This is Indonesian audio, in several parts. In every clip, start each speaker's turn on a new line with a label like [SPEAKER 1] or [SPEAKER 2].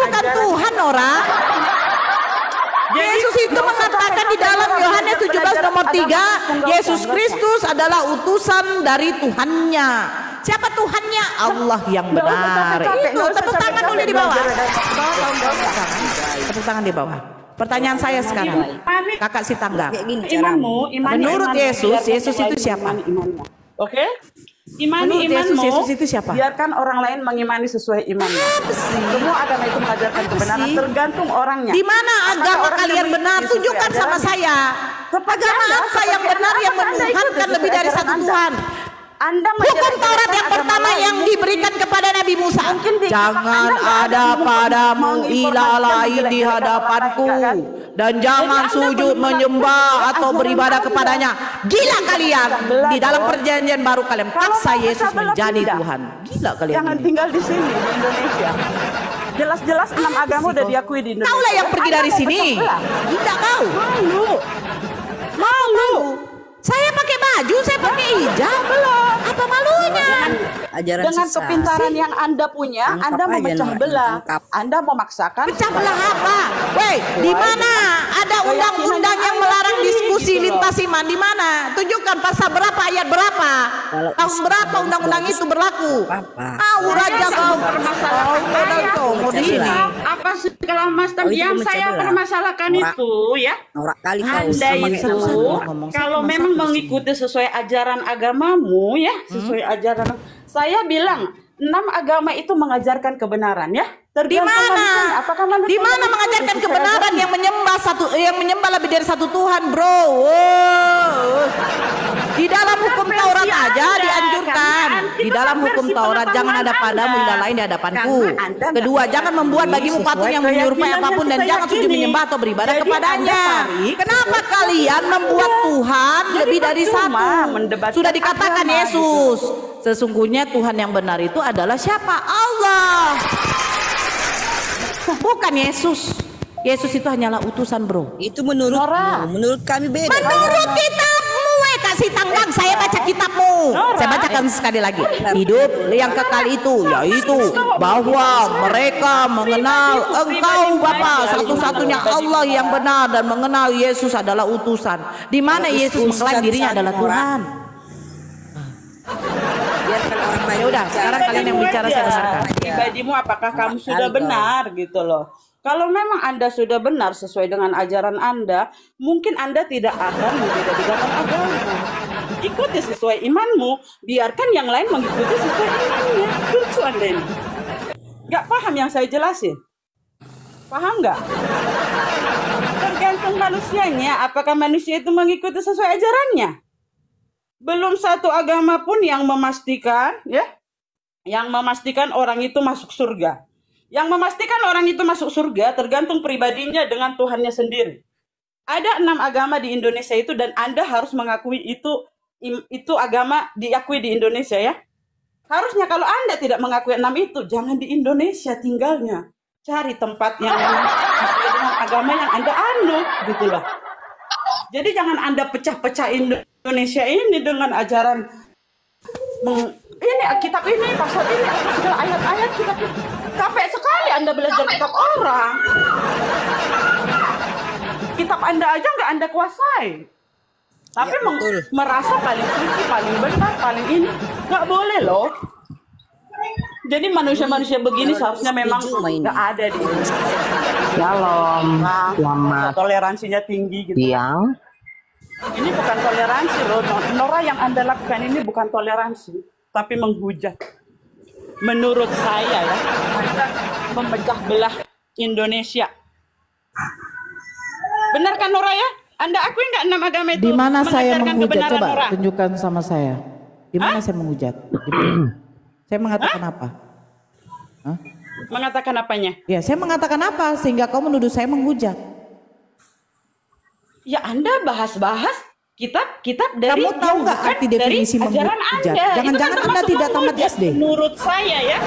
[SPEAKER 1] bukan Tuhan, orang. Yesus itu mengatakan di dalam Yohanes 17 nomor 3, Yesus Kristus adalah utusan dari Tuhannya. Siapa Tuhannya? Allah yang benar. Itu tepuk tangan boleh di bawah. Tepuk tangan di bawah. Pertanyaan saya sekarang, kakak si tangga. Menurut Yesus, Yesus itu siapa?
[SPEAKER 2] Oke? Imani
[SPEAKER 1] Menurut
[SPEAKER 2] imanmu,
[SPEAKER 1] Yesus itu siapa?
[SPEAKER 2] biarkan orang lain mengimani sesuai imannya. Semua agama itu mengajarkan kebenaran, tergantung orangnya.
[SPEAKER 1] Di mana agama kalian benar? Tunjukkan sama saya. Agama apa yang benar yang menuhankan lebih dari satu Tuhan? Hukum Taurat yang pertama yang diberikan kepada Nabi Musa. Jangan ada padamu ilah lain di hadapanku, dan jangan sujud menyembah atau beribadah kepadanya. Gila kalian. Di dalam perjanjian baru kalian paksa Yesus menjadi Tuhan. Gila kalian.
[SPEAKER 2] Jangan tinggal di sini di Indonesia. Jelas-jelas 6 agama udah diakui di Indonesia.
[SPEAKER 1] Kaulah yang pergi dari sini. Gila kau. Malu. Saya pakai baju, saya pakai hijab. Belum. Apa malunya?
[SPEAKER 3] Ajaran
[SPEAKER 2] Dengan
[SPEAKER 3] sesat.
[SPEAKER 2] kepintaran yang Anda punya, Anda memecah belah. Anda memaksakan.
[SPEAKER 1] Pecah belah apa? Woi, di mana ada undang-undang yang melarang diskusi lintas iman? Di mana? Tunjukkan pasal berapa, ayat berapa? Tahun berapa undang-undang itu berlaku? Raja kau mau di sini.
[SPEAKER 2] Apa segala macam yang saya permasalahkan itu ya?
[SPEAKER 3] Norak kali kau
[SPEAKER 2] Anda
[SPEAKER 3] sama
[SPEAKER 2] itu
[SPEAKER 3] kita.
[SPEAKER 2] kalau memang mengikuti sesuai ajaran agamamu ya, sesuai ajaran. Saya bilang 6 agama itu mengajarkan kebenaran ya.
[SPEAKER 1] Di mana?
[SPEAKER 2] Apakah manusia
[SPEAKER 1] Di mana mengajarkan kebenaran yang menyembah lebih dari satu Tuhan, bro? Di dalam hukum Taurat aja dianjurkan. Di dalam hukum Taurat jangan ada padamu ilah lain di hadapanku. Kedua, jangan membuat bagimu patung yang menyerupai apapun, dan jangan sujud menyembah atau beribadah kepadanya. Kenapa kalian membuat Tuhan lebih dari satu? Sudah dikatakan Yesus, sesungguhnya Tuhan yang benar itu adalah siapa? Allah. Bukan Yesus. Yesus itu hanyalah utusan, bro.
[SPEAKER 3] Itu menurut kami beda.
[SPEAKER 1] Menurut kitabmu, kasih tanggang. Saya baca kitabmu. Saya bacakan sekali lagi. Hidup yang kekal itu yaitu bahwa mereka mengenal Engkau Bapa, satu-satunya Allah yang benar, dan mengenal Yesus adalah utusan. Di mana Yesus mengklaim dirinya adalah Tuhan. Ya udah, sekarang kalian yang bicara saya dengarkan.
[SPEAKER 2] Pribadimu apakah kamu sudah benar gitu loh. Kalau memang Anda sudah benar sesuai dengan ajaran Anda, mungkin Anda tidak akan membeda-bedakan agama. Ikuti sesuai imanmu, biarkan yang lain mengikuti sesuai imannya. Lucu Anda ini. Gak paham yang saya jelasin? Paham nggak? Tergantung manusianya, apakah manusia itu mengikuti sesuai ajarannya? Belum satu agama pun yang memastikan, ya, yang memastikan orang itu masuk surga. Yang memastikan orang itu masuk surga tergantung pribadinya dengan Tuhannya sendiri. Ada 6 agama di Indonesia itu, dan Anda harus mengakui itu agama diakui di Indonesia ya. Harusnya kalau Anda tidak mengakui 6 itu, jangan di Indonesia tinggalnya. Cari tempat yang sesuai dengan agama yang Anda anut, gitu loh. Jadi jangan Anda pecah-pecah Indonesia ini dengan ajaran ini kitab ini, pasal ini, segala ayat-ayat kitab ini. Capek sekali Anda belajar kitab orang. Kitab Anda aja nggak Anda kuasai. Tapi
[SPEAKER 3] ya,
[SPEAKER 2] merasa paling suci, paling benar, paling ini. Nggak boleh loh. Jadi manusia-manusia begini seharusnya memang nggak ada di Indonesia.
[SPEAKER 4] Shalom, selamat
[SPEAKER 2] Toleransinya tinggi gitu.
[SPEAKER 4] siang.
[SPEAKER 2] Ini bukan toleransi loh. Nora yang Anda lakukan ini bukan toleransi, tapi menghujat. Menurut saya ya, Anda memecah belah Indonesia. Benar kan Nora ya? Anda akui nggak 6 agama itu?
[SPEAKER 1] Di mana saya
[SPEAKER 2] mengajarkan
[SPEAKER 1] menghujat?
[SPEAKER 2] kebenaran,
[SPEAKER 1] Coba
[SPEAKER 2] Nora?
[SPEAKER 1] tunjukkan sama saya. Di mana saya menghujat? Saya mengatakan apa? Hah?
[SPEAKER 2] Mengatakan apanya?
[SPEAKER 1] Ya, saya mengatakan apa sehingga kau menuduh saya menghujat?
[SPEAKER 2] Ya Anda bahas-bahas kitab dari
[SPEAKER 1] Kamu tahu nggak arti definisi
[SPEAKER 2] ajaran
[SPEAKER 1] menghujat?
[SPEAKER 2] Anda?
[SPEAKER 1] Jangan-jangan
[SPEAKER 2] Itu kan
[SPEAKER 1] Anda
[SPEAKER 2] termasuk
[SPEAKER 1] tidak tamat
[SPEAKER 2] menghujat.
[SPEAKER 1] SD.
[SPEAKER 2] Menurut saya ya,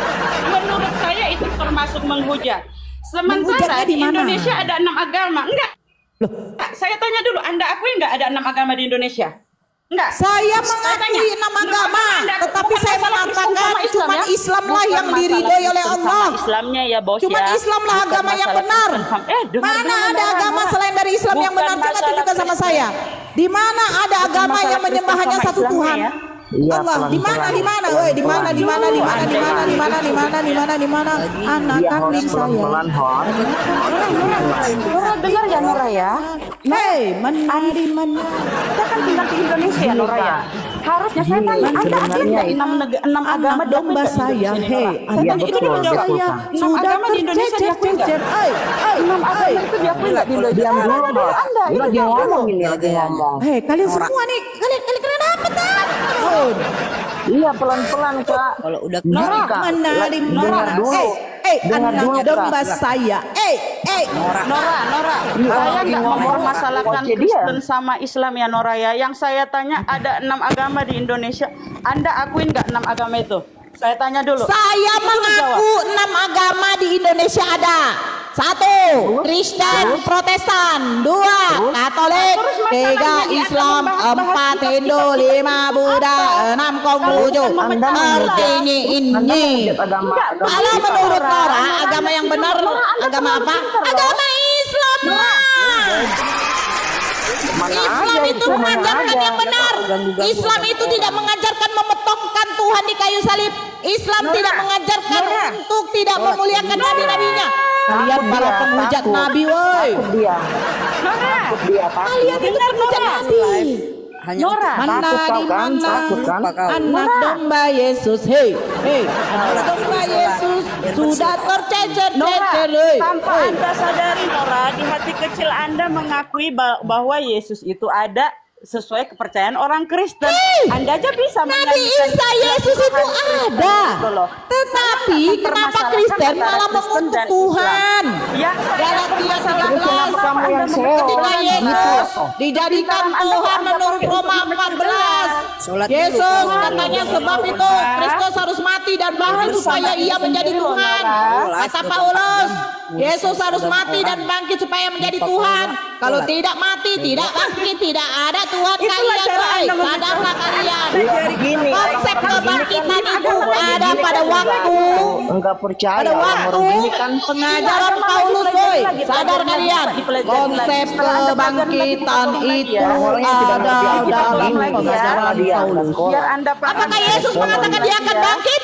[SPEAKER 2] menurut saya itu termasuk menghujat. Sementara
[SPEAKER 1] Menghujatnya
[SPEAKER 2] di
[SPEAKER 1] di mana?
[SPEAKER 2] Indonesia ada 6 agama. Enggak.
[SPEAKER 1] Loh,
[SPEAKER 2] Saya tanya dulu, Anda akui nggak ada 6 agama di Indonesia? Enggak.
[SPEAKER 1] Saya mengakui 6 agama, tetapi saya mengatakan cuma Islamlah yang diridhoi oleh Allah.
[SPEAKER 2] Islamnya ya bos
[SPEAKER 1] Cuma
[SPEAKER 2] ya.
[SPEAKER 1] Islamlah agama yang benar. Mana ada agama selain dari Islam yang benar? Coba tunjukkan sama saya. Di mana ada agama yang menyembah hanya satu Tuhan? Allah, di mana, woi, di mana, anak kambing saya.
[SPEAKER 2] Nora dengar ya Nora ya.
[SPEAKER 1] Hei, mana di mana?
[SPEAKER 2] Kita kan tinggal di Indonesia ya Nora ya. Harusnya saya tanya, Anda akui nggak 6 agama
[SPEAKER 1] domba saya? Hei, anak
[SPEAKER 2] itu di
[SPEAKER 1] domba saya sudah
[SPEAKER 2] di Indonesia diakui nggak?
[SPEAKER 1] 6 agama
[SPEAKER 2] itu diakui nggak di Indonesia?
[SPEAKER 3] Diam dulu,
[SPEAKER 2] Anda
[SPEAKER 3] ini lagi ngomong ini lagi ngomong.
[SPEAKER 1] Hei, kalian semua nih, kalian apa tuh?
[SPEAKER 3] Iya pelan-pelan Kak. Kalau udah
[SPEAKER 1] Nora, menari Nora dulu. Anak domba saya.
[SPEAKER 2] Nora. Saya nggak mempermasalahkan Kristen sama Islam ya Nora ya. Yang saya tanya ada 6 agama di Indonesia. Anda akuin nggak 6 agama itu? Saya tanya dulu.
[SPEAKER 1] Saya mengaku 6 agama di Indonesia ada. 1. Kristen Protestan, 2. Katolik, 3. Islam, 4. Hindu, 5. Buddha, 6. Konghucu. Artinya ini. Kalau menurut Nora, agama yang benar agama apa? Agama Islam. Islam itu mengajarkan yang benar. Islam itu tidak mengajarkan memotongkan Tuhan di kayu salib. Islam tidak mengajarkan untuk tidak memuliakan nabi-nabinya. Kalian para penghujat nabi, woi. Kalian itu penghujat nabi.
[SPEAKER 3] Nora, takut kan?
[SPEAKER 1] Anak domba Yesus, hei, anak domba Yesus sudah tercecer,
[SPEAKER 2] tanpa Anda sadari Nora, di hati kecil Anda mengakui bahwa Yesus itu ada sesuai kepercayaan orang Kristen. Anda aja bisa
[SPEAKER 1] Nabi Isa Yesus itu ada. Tetapi kenapa Kristen malah mengutuk Tuhan? Galatia 13 ketika Yesus dijadikan Tuhan menurut Roma 14. Yesus katanya sebab itu Kristus harus mati dan bangkit supaya ia menjadi Tuhan. Kata Paulus, Yesus harus mati dan bangkit supaya menjadi Tuhan. Kalau tidak mati, tidak bangkit, tidak ada Tuhan kalian, baik. Sadarlah kalian. Konsep kebangkitan itu ada pada waktu.
[SPEAKER 3] Enggak percaya.
[SPEAKER 1] Pada waktu pengajaran Paulus, boy. Sadar kalian. Konsep kebangkitan itu ada dalam pengajaran Paulus. Apakah Yesus mengatakan dia akan bangkit?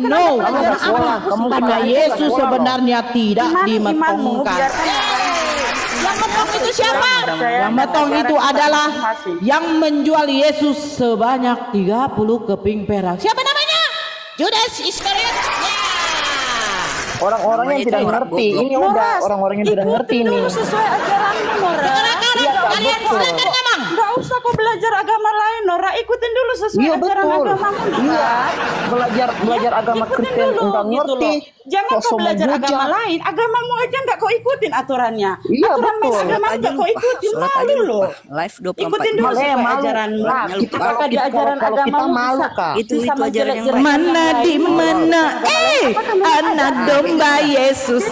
[SPEAKER 1] No. Karena Yesus sebenarnya tidak dimetongkan. Yang metong itu siapa? Yang metong itu adalah yang menjual Yesus sebanyak 30 keping perak. Siapa namanya? Judas Iskariot.
[SPEAKER 3] Orang-orang yang tidak ngerti. Ini udah orang-orang yang tidak ngerti ini.
[SPEAKER 2] Sesuai ajaranmu Nora.
[SPEAKER 1] Sekarang kalian silakan ngomong.
[SPEAKER 2] Enggak usah kau belajar agama lain Nora. Ikutin dulu sesuai ajaran agamamu.
[SPEAKER 3] Iya. Belajar agama Kristen enggak ngerti.
[SPEAKER 2] Jangan kau belajar agama lain. Agamamu aja enggak kau ikutin aturannya.
[SPEAKER 3] Iya betul.
[SPEAKER 2] Agama enggak kau ikutin. Malu loh.
[SPEAKER 3] Live 24
[SPEAKER 2] ikutin dulu sesuai ajaranmu.
[SPEAKER 3] Apakah di ajaran agamamu malu Kak?
[SPEAKER 1] Itu ajaran yang mana di mana? Anak domba Yesus.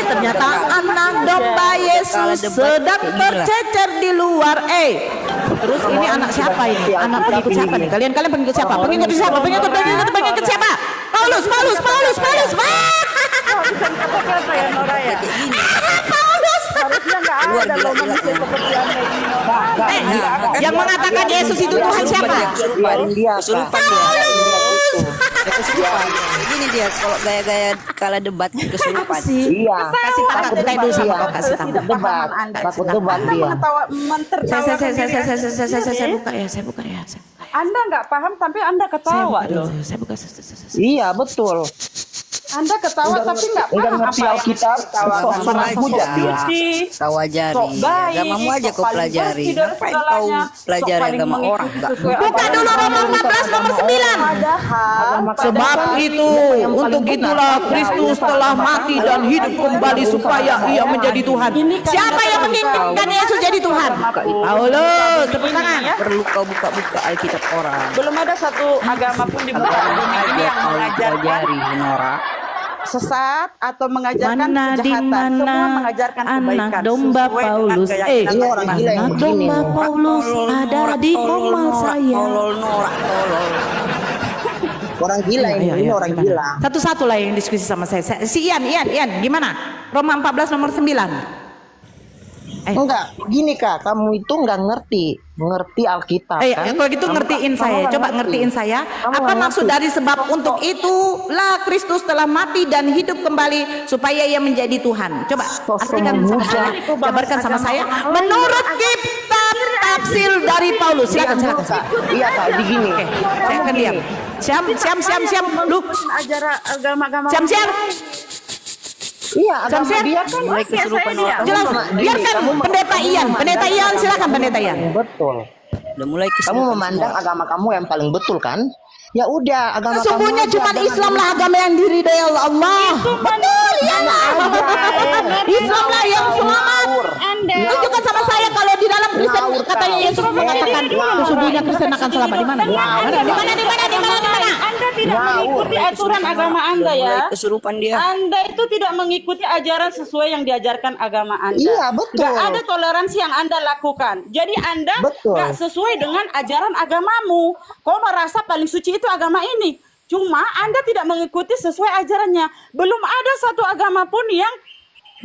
[SPEAKER 1] Ternyata anak domba Yesus sedang tercecer di luar. Terus ini anak siapa ini? Anak pengikut siapa nih? Kalian pengikut siapa? Pengikut siapa? Pengikut siapa? Paulus.
[SPEAKER 2] Apa ya Nora ya?
[SPEAKER 1] Paulus.
[SPEAKER 2] Harusnya enggak ada loh manusia seperti Anda ini.
[SPEAKER 1] Yang mengatakan Yesus itu Tuhan siapa?
[SPEAKER 3] Ini dia kalau gaya-gaya kala debat kesurupan.
[SPEAKER 1] Iya. Kasih tanda dulu sama kau kasih tanda.
[SPEAKER 3] Debat. Takut debat dia.
[SPEAKER 1] Saya buka ya.
[SPEAKER 2] Anda nggak paham tapi Anda ketawa loh.
[SPEAKER 1] Saya buka.
[SPEAKER 3] Iya betul.
[SPEAKER 2] Anda ketawa tapi nggak paham apa yang
[SPEAKER 3] Alkitab.
[SPEAKER 2] Kau
[SPEAKER 3] ajari. Agamamu aja kau pelajari. Ngapain kau pelajari agama orang?
[SPEAKER 1] Buka dulu Roma 14 nomor 9. Sebab itu untuk itulah Kristus telah mati dan hidup kembali supaya ia menjadi Tuhan. Siapa yang menginginkan Yesus jadi Tuhan? Paulus, tepuk tangan.
[SPEAKER 3] Perlu kau buka-buka Alkitab orang.
[SPEAKER 2] Belum ada satu agama pun di muka bumi ini yang mengajarkan
[SPEAKER 3] Nora.
[SPEAKER 2] sesat atau mengajarkan
[SPEAKER 1] Mana di
[SPEAKER 2] kejahatan.
[SPEAKER 1] mana
[SPEAKER 2] Semua mengajarkan kebaikan.
[SPEAKER 1] anak domba
[SPEAKER 2] sesuai dengan
[SPEAKER 1] Paulus?
[SPEAKER 2] keyakinan
[SPEAKER 4] orang gila yang
[SPEAKER 1] Anak
[SPEAKER 4] begini.
[SPEAKER 1] domba Paulus ada di komal saya.
[SPEAKER 3] Tolol norak tolol.
[SPEAKER 4] Orang gila ini orang
[SPEAKER 1] gimana?
[SPEAKER 4] gila.
[SPEAKER 1] Satu-satu lah yang diskusi sama saya. Si Ian, gimana? Roma 14 nomor 9.
[SPEAKER 4] Enggak, gini Kak, kamu itu nggak ngerti Alkitab kan?
[SPEAKER 1] Kalau gitu ngertiin saya. Coba ngertiin saya. Apa maksud dari sebab untuk itulah Kristus telah mati dan hidup kembali supaya ia menjadi Tuhan. Coba artikan sama saya, jabarkan sama saya. Menurut kitab tafsir dari Paulus. Silakan.
[SPEAKER 4] Iya Kak, begini.
[SPEAKER 1] Oke, saya akan diam. Siam. Lu
[SPEAKER 2] ajaran agama-agama.
[SPEAKER 1] siam.
[SPEAKER 4] Iya, agama dia kan
[SPEAKER 3] Mulai kesurupan orang.
[SPEAKER 1] Jelas. Biarkan pendeta Ian. Silakan pendeta Ian.
[SPEAKER 4] betul.
[SPEAKER 3] Udah mulai
[SPEAKER 4] Kamu
[SPEAKER 3] kesurupan
[SPEAKER 4] memandang
[SPEAKER 3] semua.
[SPEAKER 4] agama kamu yang paling betul kan? Ya udah, agama
[SPEAKER 1] Sesungguhnya
[SPEAKER 4] kamu
[SPEAKER 1] cuma
[SPEAKER 4] aja,
[SPEAKER 1] Islam
[SPEAKER 4] jangan
[SPEAKER 1] lah agama yang diridai oleh Allah. Betul, iyalah. Islam lah yang selamat. Tunjukkan sama saya kalau di dalam Kristen katanya Yesus mengatakan sesungguhnya Kristen akan selamat di mana? Di mana?
[SPEAKER 2] Anda tidak mengikuti aturan agama Anda ya.
[SPEAKER 3] Mulai kesurupan dia.
[SPEAKER 2] Anda itu tidak mengikuti ajaran sesuai yang diajarkan agama Anda.
[SPEAKER 4] Iya, betul.
[SPEAKER 2] Gak ada toleransi yang Anda lakukan. Jadi Anda
[SPEAKER 4] Betul.
[SPEAKER 2] gak sesuai dengan ajaran agamamu. Kau merasa paling suci itu agama ini. Cuma Anda tidak mengikuti sesuai ajarannya. Belum ada satu agama pun yang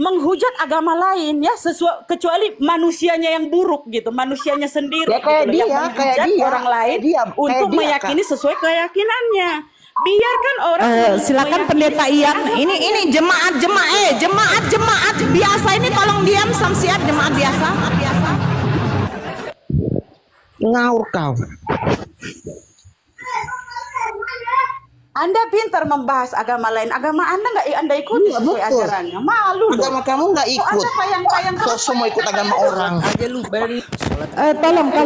[SPEAKER 2] menghujat agama lain ya, sesuai kecuali manusianya yang buruk gitu, manusianya sendiri
[SPEAKER 4] Ya, kayak
[SPEAKER 2] gitu,
[SPEAKER 4] dia,
[SPEAKER 2] yang menghujat orang lain untuk meyakini sesuai keyakinannya. Biarkan orang
[SPEAKER 1] Silakan pendeta Ian. Ini jemaat biasa ini tolong diam samsiat jemaat biasa.
[SPEAKER 4] ngaur kau.
[SPEAKER 2] Anda pintar membahas agama lain. Agama Anda nggak Anda ikuti sesuai
[SPEAKER 4] betul.
[SPEAKER 2] ajarannya. Malu dong.
[SPEAKER 4] Agama kamu nggak ikut.
[SPEAKER 2] Anda payang-payang
[SPEAKER 4] Semua ikut agama orang.
[SPEAKER 3] Aja lu beri.
[SPEAKER 1] Tolong.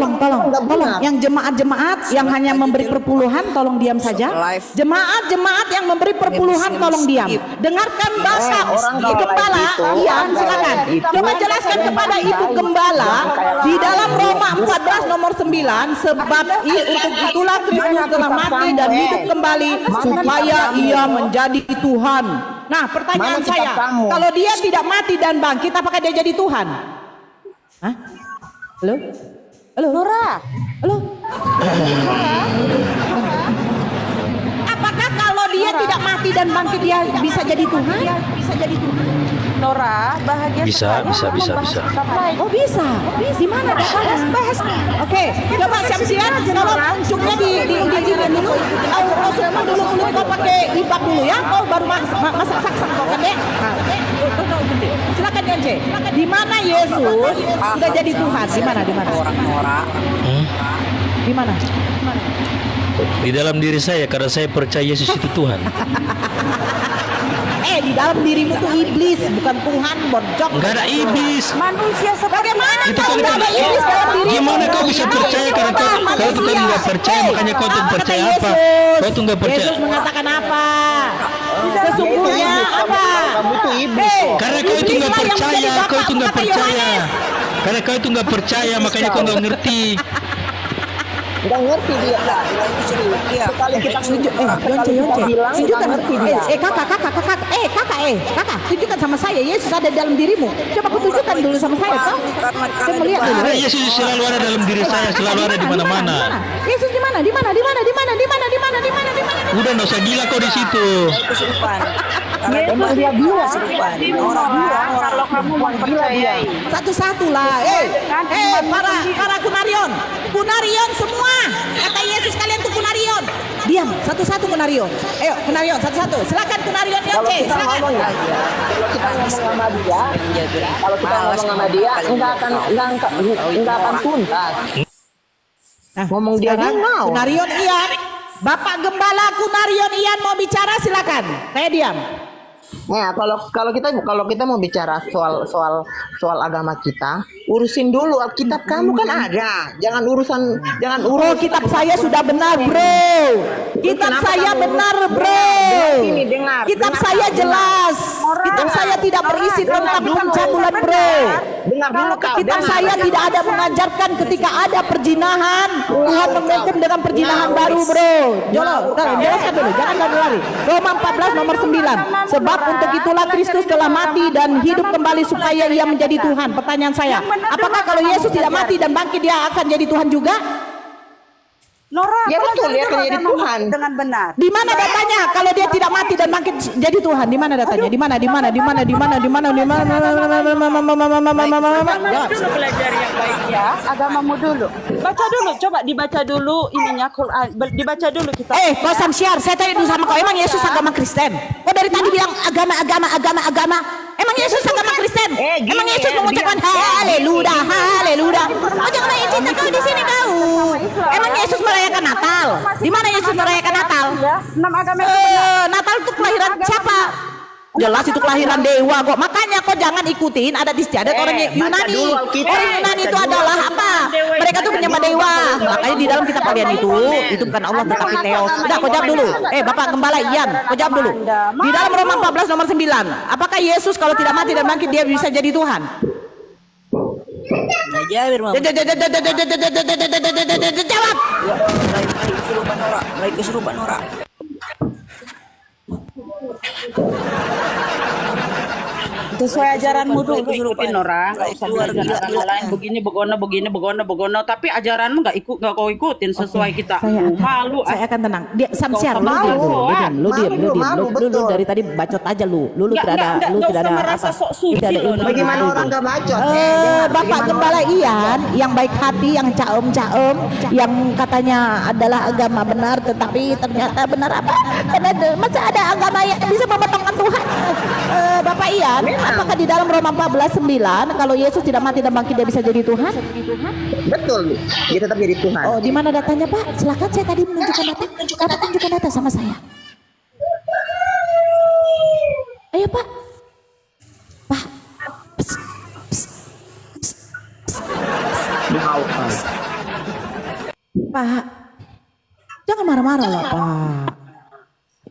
[SPEAKER 4] Nggak benar.
[SPEAKER 1] Yang jemaat yang hanya memberi perpuluhan, tolong diam saja.
[SPEAKER 3] Live.
[SPEAKER 1] Jemaat yang memberi perpuluhan, tolong diam. Dengarkan bahasa
[SPEAKER 4] orang kalau
[SPEAKER 1] gembala.
[SPEAKER 4] live itu,
[SPEAKER 1] Ian,
[SPEAKER 4] kalau
[SPEAKER 1] silakan.
[SPEAKER 4] live itu,
[SPEAKER 1] Coba jelaskan kepada ibu gembala di dalam Roma 14 nomor 9, sebab untuk itulah Kristus telah mati dan hidup kembali supaya ia menjadi Tuhan. Nah, pertanyaan
[SPEAKER 4] Mana kitab
[SPEAKER 1] saya,
[SPEAKER 4] kamu?
[SPEAKER 1] kalau dia tidak mati dan bangkit, apakah dia jadi Tuhan? Hah? Halo?
[SPEAKER 2] Nora.
[SPEAKER 1] Halo? Apakah kalau dia tidak mati dan bangkit dia bisa jadi Tuhan?
[SPEAKER 2] Nora, bahagia
[SPEAKER 5] Bisa.
[SPEAKER 1] Oh bisa. Di mana bahas? Oke, coba siap-siap. Kalau uncuknya di dulu. Rasulmu dulu kau pakai ibak dulu ya. Kau baru masak saksak kau kan dek. Silakan Yonce. Di mana Yesus sudah jadi Tuhan? Di mana?
[SPEAKER 3] Orang norak.
[SPEAKER 1] Di mana?
[SPEAKER 5] Di dalam diri saya karena saya percaya Yesus itu Tuhan.
[SPEAKER 1] Di dalam dirimu tuh iblis, bukan Tuhan, boncok.
[SPEAKER 5] Enggak ada iblis.
[SPEAKER 2] Manusia
[SPEAKER 1] Bagaimana
[SPEAKER 5] Itu
[SPEAKER 1] kau
[SPEAKER 5] kan
[SPEAKER 1] nggak ada iblis dalam dirimu?
[SPEAKER 5] gimana kau bisa percaya karena kau tuh kan nggak percaya, makanya kau tuh percaya apa? Kau tuh nggak percaya.
[SPEAKER 1] Yesus mengatakan apa? Sesungguhnya apa?
[SPEAKER 4] Kamu itu iblis.
[SPEAKER 5] Karena kau itu nggak percaya, kau itu nggak percaya. Karena kau itu nggak percaya, makanya kau nggak ngerti.
[SPEAKER 4] Nggak ngerti dia.
[SPEAKER 3] Iya.
[SPEAKER 4] Sekali kita
[SPEAKER 1] Yonce.
[SPEAKER 4] bilang nggak
[SPEAKER 1] Tunjukkan.
[SPEAKER 4] ngerti dia.
[SPEAKER 1] Kakak. Tunjukkan sama saya, Yesus ada dalam dirimu. Coba kau tunjukkan dulu sama saya, toh. Saya melihat dulu.
[SPEAKER 5] Karena Yesus selalu ada dalam diri saya, selalu ada di mana-mana.
[SPEAKER 1] Yesus di mana?
[SPEAKER 5] Udah nggak usah gila kau di situ.
[SPEAKER 3] Kesurupan.
[SPEAKER 4] Emang dia bilang.
[SPEAKER 3] Kesurupan.
[SPEAKER 2] kalau kamu mempercayai.
[SPEAKER 1] Satu-satu lah. Para kunarion semua. Kata Yesus kalian tuh kunarion. Diam, satu-satu kunarion. Ayo, kunarion satu-satu. Silakan kunarion
[SPEAKER 4] Kalau
[SPEAKER 1] Yonce,
[SPEAKER 4] kita
[SPEAKER 1] silakan.
[SPEAKER 4] ngomong ya, kalau kita ngomong sama dia, nggak akan tuntas. Ngomong dia
[SPEAKER 1] Sekarang,
[SPEAKER 4] mau.
[SPEAKER 1] Kunarion Ian, Bapak Gembala Kunarion Ian mau bicara, silakan. Saya diam.
[SPEAKER 4] Nah, kalau kita mau bicara soal agama kita, urusin dulu Alkitab kamu kan ada. Jangan urus.
[SPEAKER 1] Oh, kitab saya sudah benar, bro. Kitab saya benar, bro.
[SPEAKER 4] Dengar.
[SPEAKER 1] Kitab saya jelas. Kitab saya tidak tidak berisi tentang pencabulan, bro.
[SPEAKER 4] Dengar dulu kau.
[SPEAKER 1] Kitab saya tidak ada mengajarkan ketika ada perjinahan, Tuhan menghukum dengan perjinahan baru, bro. Jelaskan dulu, jangan lari. Roma 14 nomor 9. Sebab untuk itulah Kristus telah mati dan hidup kembali supaya ia menjadi Tuhan. Pertanyaan saya, apakah kalau Yesus tidak mati dan bangkit dia akan jadi Tuhan juga?
[SPEAKER 2] Nora,
[SPEAKER 4] Ya betul, dia akan jadi Tuhan.
[SPEAKER 2] dengan benar.
[SPEAKER 1] Di mana datanya kalau dia tidak mati dan bangkit jadi Tuhan? Di mana datanya? Di mana?
[SPEAKER 2] Dulu belajar yang baik ya, agamamu dulu. Baca dulu, coba dibaca dulu ininya Quran. Dibaca dulu kita.
[SPEAKER 1] Kau Samsiar, saya tanya dulu sama kau, emang Yesus agama Kristen? Kau dari tadi bilang agama. Emang Yesus agama Kristen? Emang Yesus mengucapkan haleluya, haleluya. Oh jangan main cinta kau di sini kau. Emang Yesus merayakan Natal? Di mana Yesus merayakan Natal?
[SPEAKER 2] Ya, 6 agama itu
[SPEAKER 1] Natal itu kelahiran siapa? Jelas itu kelahiran dewa kok. Makanya kok jangan ikutin adat istiadat orang Yunani. Orang Yunani itu adalah apa? Mereka tuh menyembah dewa. Makanya di dalam kitab kalian itu bukan Allah tetapi Theos. Udah, kau jawab dulu. Bapak Gembala Ian, kau jawab dulu. Di dalam Roma 14 nomor 9, apakah Yesus kalau tidak mati dan bangkit dia bisa jadi Tuhan?
[SPEAKER 3] Jawab, Mama.
[SPEAKER 1] Jawab.
[SPEAKER 3] Mulai kesurupan Nora.
[SPEAKER 2] sesuai ajaranmu dulu ikutin orang, nggak usah belajar agama lain begini tapi ajaranmu nggak kau ikutin sesuai kita. Malu.
[SPEAKER 1] Saya akan tenang. Dia Samsiar, lu diam. Dari tadi bacot aja lu tidak ada
[SPEAKER 2] merasa sok suci.
[SPEAKER 4] Bagaimana orang nggak bacot?
[SPEAKER 1] Bapak Gembala Ian yang baik hati, yang caem, yang katanya adalah agama benar, tetapi ternyata benar apa? Masa ada agama yang bisa memotongkan Tuhan? Bapak Ian, apakah di dalam Roma 14:9 kalau Yesus tidak mati dan bangkit dia bisa jadi Tuhan?
[SPEAKER 4] Betul, dia tetap jadi Tuhan.
[SPEAKER 1] Oh, di mana datanya, Pak? Silakan, saya tadi menunjukkan data. Bapak tunjukkan data sama saya. Ayo, Pak. Pak, jangan marah-marah lah, Pak.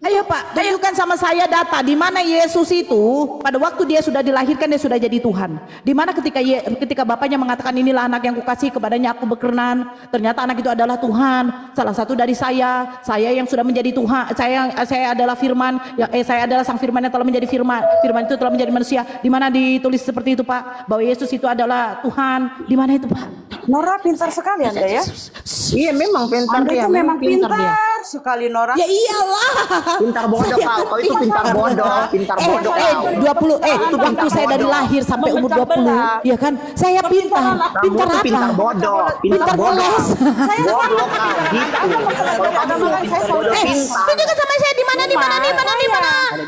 [SPEAKER 1] Ayo Pak, tunjukkan sama saya data di mana Yesus itu pada waktu dia sudah dilahirkan dia sudah jadi Tuhan. Di mana ketika bapaknya mengatakan inilah anak yang kukasih kepadanya aku berkenan, ternyata anak itu adalah Tuhan. Salah satu dari saya yang sudah menjadi Tuhan. Saya adalah Firman, saya adalah Sang Firman yang telah menjadi Firman. Firman itu telah menjadi manusia. Di mana ditulis seperti itu Pak, bahwa Yesus itu adalah Tuhan. Di mana itu Pak?
[SPEAKER 2] Nora pintar sekali Anda ya.
[SPEAKER 4] Iya memang pintar dia.
[SPEAKER 2] Memang pintar sekali Nora.
[SPEAKER 1] Ya iyalah.
[SPEAKER 4] Pintar bodoh kau itu pintar bodoh, kau.
[SPEAKER 1] 20 waktu saya dari lahir sampai umur 20, ya kan? Saya pintar apa?
[SPEAKER 4] Pintar bodoh,
[SPEAKER 1] pintar bolos.
[SPEAKER 4] Bodoh kau gitu. Kalau kamu bodoh pintar.
[SPEAKER 1] Tunjukkan sama saya di mana?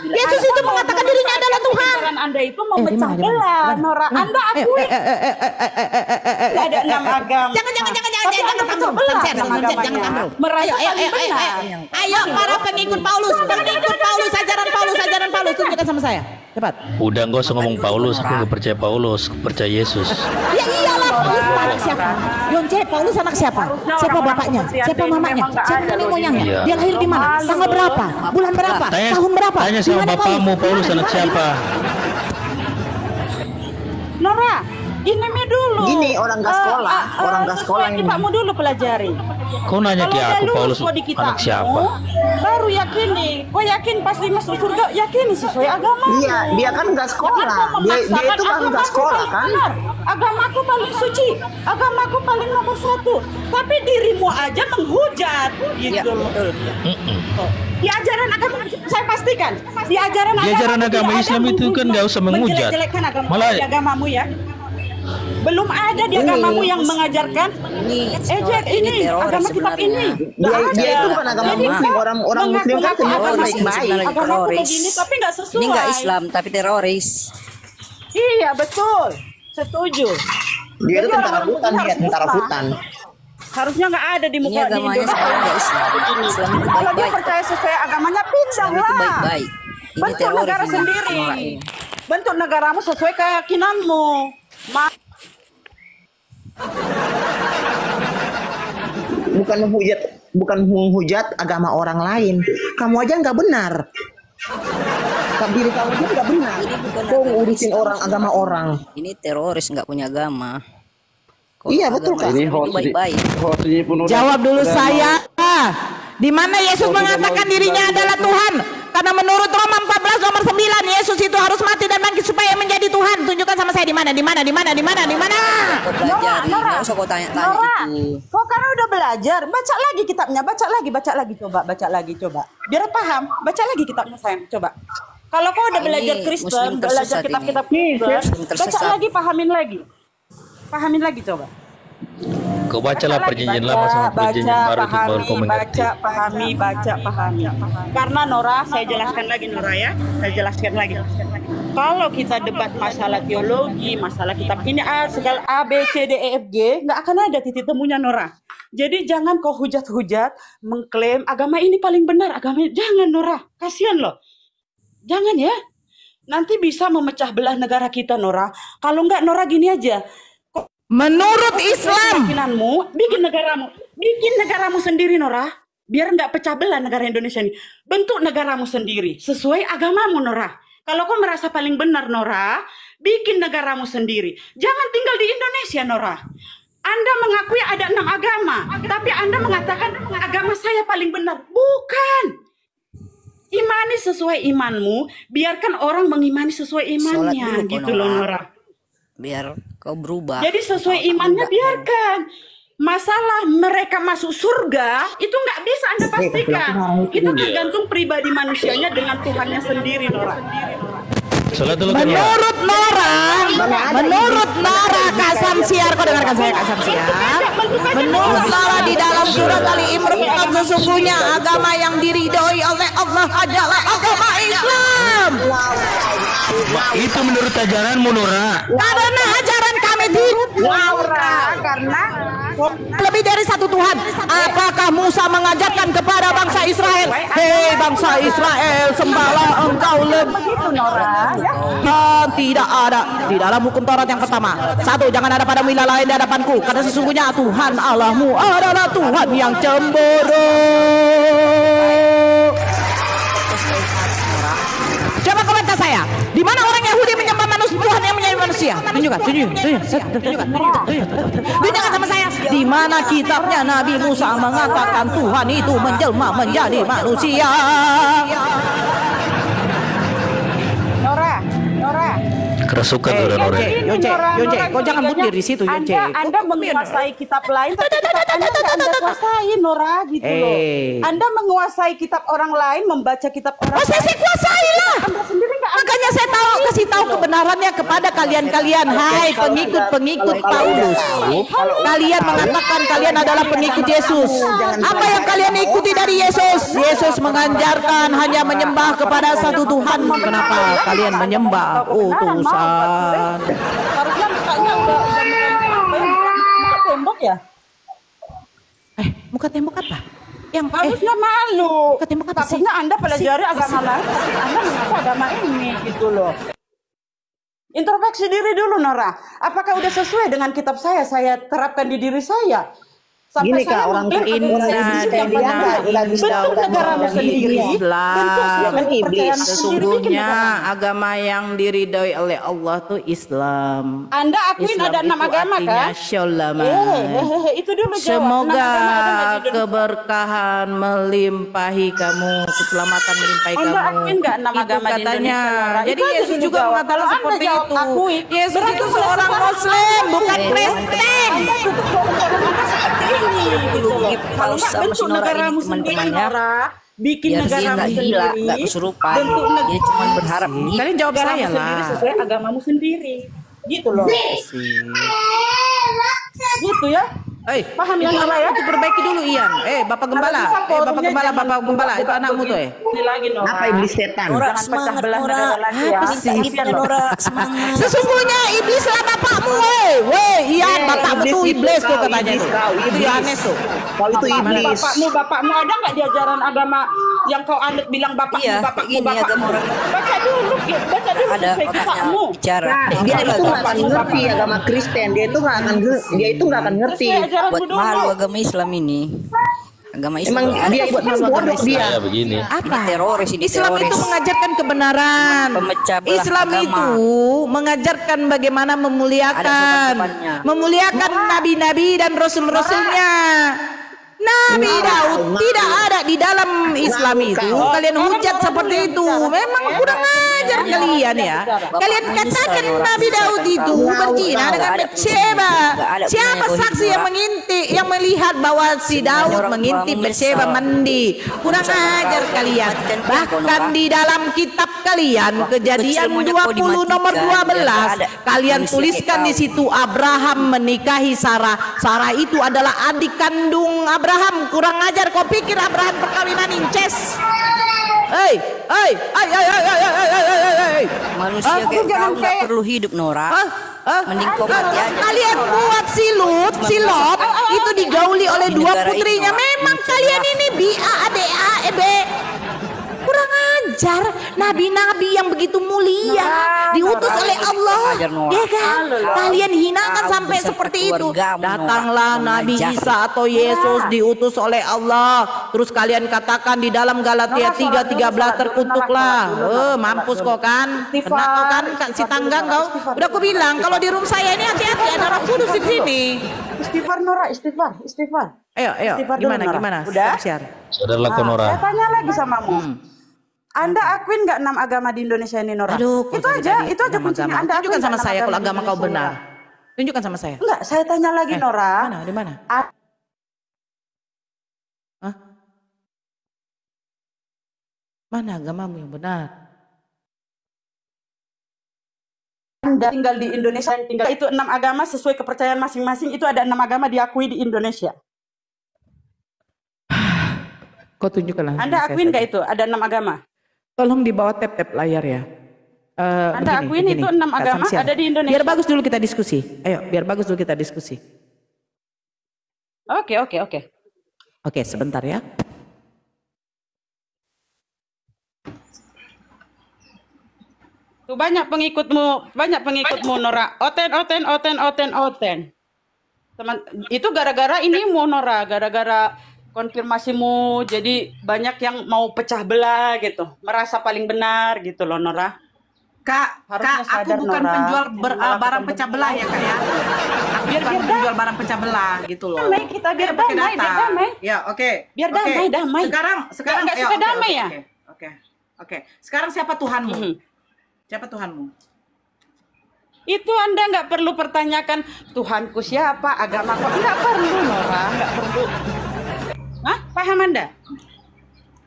[SPEAKER 1] Yesus itu mengatakan dirinya adalah Tuhan.
[SPEAKER 2] Anda itu memecah belah, Nora. Anda akui. Ada 6 agama.
[SPEAKER 1] Jangan tambrung. Ayo para pengikut Paulus, ajaran Paulus, tunjukkan sama saya. Cepat.
[SPEAKER 5] Udah nggak usah ngomong Paulus, aku nggak percaya Paulus, aku percaya Yesus.
[SPEAKER 1] Ya iyalah, Paulus anak siapa? Yonce, Paulus anak siapa? Siapa bapaknya? Siapa mamanya? Siapa nenek moyangnya?
[SPEAKER 5] Iya.
[SPEAKER 1] Dia lahir di mana? Tanggal berapa? Bulan berapa? Tahun berapa?
[SPEAKER 5] Tanya sama bapakmu, Paulus anak siapa?
[SPEAKER 2] Nora, ini dulu.
[SPEAKER 4] Gini orang nggak sekolah, ini.
[SPEAKER 2] Kamu dulu pelajari.
[SPEAKER 5] Kau nanya ke aku Paulus anak siapa?
[SPEAKER 2] Baru yakini. Kau yakin pasti masuk surga? Yakini sesuai agama.
[SPEAKER 4] Iya, dia kan nggak sekolah. Dia itu kan nggak sekolah kan?
[SPEAKER 2] Benar. Agamaku paling suci. Agamaku paling nomor 1. Tapi dirimu aja menghujat. Gitu. Di ajaran agama saya pastikan. Di ajaran
[SPEAKER 5] agama Islam itu kan nggak usah menghujat.
[SPEAKER 2] Malah agamamu ya. Belum ada di agamamu yang mengajarkan ini agama kitab ini.
[SPEAKER 4] Dia itu bukan agama muslim, orang muslim kan semua baik-baik.
[SPEAKER 2] Agama begini tapi nggak sesuai.
[SPEAKER 3] Ini nggak Islam tapi teroris.
[SPEAKER 2] Iya betul, setuju.
[SPEAKER 4] Dia itu tentara hutan.
[SPEAKER 2] Harusnya nggak ada di muka
[SPEAKER 3] Ini agamanya sekarang nggak Islam. Islam itu
[SPEAKER 2] Kalau dia
[SPEAKER 3] baik-baik.
[SPEAKER 2] percaya sesuai agamanya pindah
[SPEAKER 3] Islam itu
[SPEAKER 2] lah.
[SPEAKER 3] baik-baik. Ini
[SPEAKER 2] Bentuk
[SPEAKER 3] teroris
[SPEAKER 2] negara
[SPEAKER 3] ini.
[SPEAKER 2] sendiri.
[SPEAKER 3] Orang lain.
[SPEAKER 2] Bentuk negaramu sesuai keyakinanmu.
[SPEAKER 4] Bukan menghujat agama orang lain. Kamu aja nggak benar. Diri kamu aja nggak benar.
[SPEAKER 3] Ini bukan
[SPEAKER 4] Kau dong urusin orang agama orang.
[SPEAKER 3] Ini teroris nggak punya agama.
[SPEAKER 4] Iya betul kan.
[SPEAKER 6] Ini
[SPEAKER 3] baik-baik.
[SPEAKER 1] Jawab dulu saya. Di mana Yesus mengatakan dirinya adalah Tuhan? Karena menurut Roma 14 nomor 9 Yesus itu harus mati dan bangkit supaya menjadi Tuhan. Tunjukkan sama saya di mana?
[SPEAKER 3] Kau pelajari, nggak usah kau tanya-tanya itu.
[SPEAKER 2] Kok karena udah belajar, baca lagi kitabnya, baca lagi coba. Biar paham, baca lagi kitabnya sayang, coba. Kalau kau udah belajar Kristen, belajar kitab-kitab Kristen, baca lagi, pahamin lagi coba.
[SPEAKER 5] Kau bacalah perjanjian lama sama perjanjian baru itu baru kau mengerti.
[SPEAKER 2] Pahami. Karena Nora, saya jelaskan lagi Nora ya. Kalau kita debat masalah teologi, masalah kitab ini segala A, B, C, D, E, F, G, nggak akan ada titik temunya Nora. Jadi jangan kau hujat-hujat, mengklaim agama ini paling benar, jangan Nora, kasihan loh. Jangan ya. Nanti bisa memecah belah negara kita Nora. Kalau nggak Nora gini aja.
[SPEAKER 1] Menurut Islam,
[SPEAKER 2] bikin negaramu sendiri Nora, biar nggak pecah belah negara Indonesia ini. Bentuk negaramu sendiri sesuai agamamu Nora. Kalau kau merasa paling benar Nora, bikin negaramu sendiri. Jangan tinggal di Indonesia Nora. Anda mengakui ada 6 agama, tapi Anda mengatakan agama saya paling benar. Bukan. Imani sesuai imanmu, biarkan orang mengimani sesuai imannya gitu loh Nora.
[SPEAKER 3] Biar kau berubah.
[SPEAKER 2] Jadi sesuai imannya biarkan. Masalah mereka masuk surga itu nggak bisa Anda pastikan. Itu tergantung pribadi manusianya dengan Tuhannya sendiri, Nora.
[SPEAKER 1] Menurut Nora Kak Samsiar, kau dengarkan saya Kak Samsiar. Menurut Nora di dalam surat Ali Imran, sesungguhnya agama yang diridhoi oleh Allah adalah agama Islam.
[SPEAKER 5] Itu menurut ajaranmu Nora.
[SPEAKER 1] Karena ajaran kami karena lebih dari satu Tuhan. Apakah Musa mengajarkan kepada bangsa Israel, hei bangsa Israel, sembahlah engkau begitu Nora? Tidak ada di dalam hukum Taurat yang pertama. 1, jangan ada padamu ilah lain di hadapanku, karena sesungguhnya Tuhan Allahmu adalah Tuhan yang cemburu. Coba komentar saya. Di mana orang Yahudi menyembah manusia, Tuhan yang menjadi manusia? Tunjukkan sama saya. Di mana kitabnya Nabi Musa mengatakan Tuhan itu menjelma menjadi manusia?
[SPEAKER 2] Nora.
[SPEAKER 5] Kerasukan Nora.
[SPEAKER 1] Yonce, kau jangan mundur di situ Yonce.
[SPEAKER 2] Anda menguasai kitab lain, tapi kitab Anda nggak Anda kuasai Nora gitu loh. Anda menguasai kitab orang lain, membaca kitab orang lain. Saya kuasai lah. Anda sendiri nggak.
[SPEAKER 1] Makanya saya kasih tahu kebenarannya kepada kalian. Hai pengikut Paulus. Kalian mengatakan kalian adalah pengikut Yesus. Apa yang kalian ikuti dari Yesus? Yesus mengajarkan hanya menyembah kepada satu Tuhan. Kenapa kalian menyembah utusan?
[SPEAKER 2] Harusnya mukanya udah muka tembok ya?
[SPEAKER 1] Muka tembok apa? Yang
[SPEAKER 2] harusnya malu.
[SPEAKER 1] Muka tembok apa sih?
[SPEAKER 2] Takutnya Anda pelajari agama lain, tapi Anda mengaku agama ini gitu loh. Introspeksi diri dulu Nora. Apakah udah sesuai dengan kitab saya terapkan di diri saya?
[SPEAKER 4] Gini Kak, orang
[SPEAKER 2] bentuk negaramu sendiri,
[SPEAKER 1] Islam, sesungguhnya agama yang diridhoi oleh Allah tuh Islam.
[SPEAKER 2] Anda akuin ada 6 agama kan? Itu dulu jawab.
[SPEAKER 1] Semoga keberkahan melimpahi kamu, keselamatan melimpahi kamu.
[SPEAKER 2] Anda akuin nggak 6 agama di Indonesia?
[SPEAKER 1] Jadi Yesus juga mengatakan seperti itu. Yesus itu seorang Muslim, bukan Kristen.
[SPEAKER 3] Kalau sama si Nora ini teman-temannya,
[SPEAKER 2] bikin
[SPEAKER 3] biar dia nggak gila, nggak kesurupan, dia cuma berharap
[SPEAKER 1] kalian jawab saya lah.
[SPEAKER 2] Sesuai agamamu sendiri, gitu loh. Gitu ya.
[SPEAKER 1] Paham yang salah ya? Itu perbaiki dulu Ian. Bapak Gembala. Bapak Gembala itu anakmu tuh
[SPEAKER 4] Apa iblis setan?
[SPEAKER 3] Nora semangat Nora. Nora semangat.
[SPEAKER 1] Sesungguhnya iblislah bapakmu Ian, bapakmu tuh iblis tuh katanya tuh. Itu Yohanes tuh.
[SPEAKER 4] Kau itu iblis.
[SPEAKER 2] Bapakmu ada nggak di ajaran agama yang kau anut bilang bapakmu? Baca dulu
[SPEAKER 3] ada
[SPEAKER 2] bapakmu.
[SPEAKER 3] Bicara.
[SPEAKER 4] Dia itu nggak akan ngerti agama Kristen. Dia itu nggak akan ngerti.
[SPEAKER 3] Buat malu agama Islam ini. Agama
[SPEAKER 4] Emang
[SPEAKER 3] Islam.
[SPEAKER 4] dia ikut masuk agama Islam.
[SPEAKER 5] Saya begini.
[SPEAKER 1] Apa?
[SPEAKER 3] Teroris ini,
[SPEAKER 1] Islam
[SPEAKER 3] teroris.
[SPEAKER 1] itu mengajarkan kebenaran.
[SPEAKER 3] Pemecah belah
[SPEAKER 1] Islam
[SPEAKER 3] agama.
[SPEAKER 1] itu mengajarkan bagaimana
[SPEAKER 3] Ada
[SPEAKER 1] memuliakan,
[SPEAKER 3] sopan-sopannya.
[SPEAKER 1] memuliakan nabi-nabi dan rasul-rasulnya. Nabi Daud tidak ada di dalam Islam itu. Kalian hujat seperti itu. Memang kurang ajar kalian ya. Kalian katakan Nabi Daud itu berzina dengan Batsyeba. Siapa saksi yang mengintip, yang melihat bahwa si Daud mengintip Batsyeba mandi? Kurang ajar kalian. Bahkan di dalam kitab kalian Kejadian 20 nomor 12 kalian tuliskan di situ Abraham menikahi Sarah. Sarah itu adalah adik kandung Abraham. Kurang ajar, kau pikir Abraham perkawinan inces? Hei.
[SPEAKER 3] Manusia kayak kau nggak perlu hidup, Nora. Mending kau mati aja.
[SPEAKER 1] Kalian buat silot itu digauli oleh
[SPEAKER 3] Di
[SPEAKER 1] dua
[SPEAKER 3] negara
[SPEAKER 1] putrinya.
[SPEAKER 3] ini,
[SPEAKER 1] Memang
[SPEAKER 3] Nora,
[SPEAKER 1] kalian ini kurang ajar. Nabi-nabi yang begitu mulia diutus oleh Allah,
[SPEAKER 3] Ajar, Nora.
[SPEAKER 1] ya kan? Kalian hinakan
[SPEAKER 3] Kau
[SPEAKER 1] sampai
[SPEAKER 3] beserta
[SPEAKER 1] seperti itu.
[SPEAKER 3] keluargamu, Nora.
[SPEAKER 1] Datanglah Nabi
[SPEAKER 3] Mengajar.
[SPEAKER 1] Isa atau Yesus diutus oleh Allah. Terus kalian katakan di dalam Galatia 3:13 terkutuklah. Mampus kok kan? Kena kau kan si tanggang kau. Udah aku bilang kalau di room saya ini hati-hati, ada Roh Kudus di sini.
[SPEAKER 2] Istighfar Nora, istighfar.
[SPEAKER 1] Ayo,
[SPEAKER 2] Istighfar dulu, Nora.
[SPEAKER 1] gimana?
[SPEAKER 2] Udah?
[SPEAKER 1] Share.
[SPEAKER 5] Saudara
[SPEAKER 2] Saya
[SPEAKER 5] Nora.
[SPEAKER 2] tanya lagi samamu. Anda akuin nggak 6 agama di Indonesia ini, Nora?
[SPEAKER 1] Aduh,
[SPEAKER 2] itu aja kuncinya. Anda
[SPEAKER 1] tunjukkan
[SPEAKER 2] akuin
[SPEAKER 1] sama
[SPEAKER 2] nggak
[SPEAKER 1] saya
[SPEAKER 2] 6
[SPEAKER 1] kalau agama
[SPEAKER 2] di
[SPEAKER 1] kau
[SPEAKER 2] Indonesia,
[SPEAKER 1] benar.
[SPEAKER 2] Nora?
[SPEAKER 1] Tunjukkan sama saya.
[SPEAKER 2] Enggak, saya tanya lagi, Nora.
[SPEAKER 1] Di mana? Hah? Mana agamamu yang benar?
[SPEAKER 2] Anda tinggal di Indonesia, yang tinggal itu 6 agama sesuai kepercayaan masing-masing. Itu ada 6 agama diakui di Indonesia.
[SPEAKER 1] Kau tunjukkan langsung.
[SPEAKER 2] Anda akuin nggak itu ada 6 agama?
[SPEAKER 1] Tolong di bawah tap layar ya.
[SPEAKER 2] Anda akuin itu 6
[SPEAKER 1] Kak
[SPEAKER 2] agama
[SPEAKER 1] Samsian.
[SPEAKER 2] ada di Indonesia?
[SPEAKER 1] Biar bagus dulu kita diskusi. Ayo, biar bagus dulu kita diskusi.
[SPEAKER 2] Oke.
[SPEAKER 1] Oke, sebentar ya.
[SPEAKER 2] Tuh banyak pengikutmu Nora. Oten. Teman, itu gara-gara ini Nora, gara-gara konfirmasimu, jadi banyak yang mau pecah belah gitu, merasa paling benar gitu loh, Nora.
[SPEAKER 1] Kak,
[SPEAKER 2] Harusnya
[SPEAKER 1] aku
[SPEAKER 2] sadar,
[SPEAKER 1] bukan
[SPEAKER 2] Nora.
[SPEAKER 1] penjual
[SPEAKER 2] Melakukan
[SPEAKER 1] barang pecah belah ya Kak ya. Aku bukan penjual barang pecah belah gitu loh.
[SPEAKER 2] Damai kita, biar
[SPEAKER 1] Pakai
[SPEAKER 2] damai,
[SPEAKER 1] data.
[SPEAKER 2] biar damai.
[SPEAKER 1] Ya, oke.
[SPEAKER 2] Biar
[SPEAKER 1] Oke.
[SPEAKER 2] damai.
[SPEAKER 1] Sekarang
[SPEAKER 2] Nggak
[SPEAKER 1] ya,
[SPEAKER 2] suka
[SPEAKER 1] oke,
[SPEAKER 2] damai
[SPEAKER 1] oke,
[SPEAKER 2] ya?
[SPEAKER 1] Oke. Sekarang siapa Tuhanmu?
[SPEAKER 2] Mhm.
[SPEAKER 1] Siapa Tuhanmu?
[SPEAKER 2] Itu Anda nggak perlu pertanyakan Tuhanku siapa, agamaku, nggak perlu, Nora, nggak perlu. Hah? Paham Anda?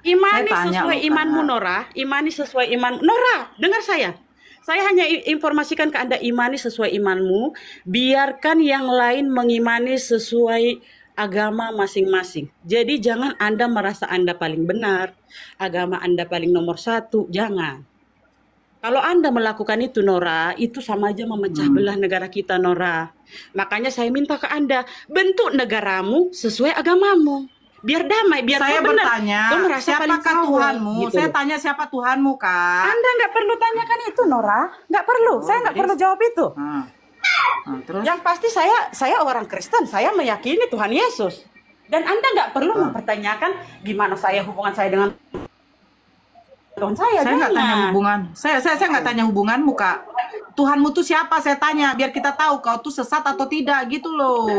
[SPEAKER 2] Imani
[SPEAKER 1] Saya tanya
[SPEAKER 2] sesuai
[SPEAKER 1] loh, Kak.
[SPEAKER 2] imanmu, Nora. Imani sesuai iman. Nora, dengar saya. Saya hanya informasikan ke Anda imani sesuai imanmu. Biarkan yang lain mengimani sesuai agama masing-masing. Jadi jangan Anda merasa Anda paling benar, agama Anda paling nomor 1. Jangan. Kalau Anda melakukan itu, Nora, itu sama aja memecah belah negara kita, Nora. Makanya saya minta ke Anda, bentuk negaramu sesuai agamamu. Biar damai, biar
[SPEAKER 1] Saya
[SPEAKER 2] kau benar.
[SPEAKER 1] bertanya,
[SPEAKER 2] Kau merasa paling
[SPEAKER 1] siapakah
[SPEAKER 2] tahu,
[SPEAKER 1] Tuhanmu?
[SPEAKER 2] gitu
[SPEAKER 1] Saya
[SPEAKER 2] loh.
[SPEAKER 1] tanya siapa Tuhanmu, Kak?
[SPEAKER 2] Anda nggak perlu tanyakan itu, Nora. Nggak perlu. Saya nggak
[SPEAKER 1] jadi-
[SPEAKER 2] perlu jawab itu.
[SPEAKER 1] Terus?
[SPEAKER 2] Yang pasti saya orang Kristen. Saya meyakini Tuhan Yesus. Dan Anda nggak perlu mempertanyakan gimana hubungan saya dengan Tuhan saya.
[SPEAKER 1] Saya nggak
[SPEAKER 2] Jangan.
[SPEAKER 1] tanya hubungan. Saya nggak tanya hubunganmu, Kak. Tuhanmu tuh siapa? Saya tanya biar kita tahu kau tuh sesat atau tidak gitu loh.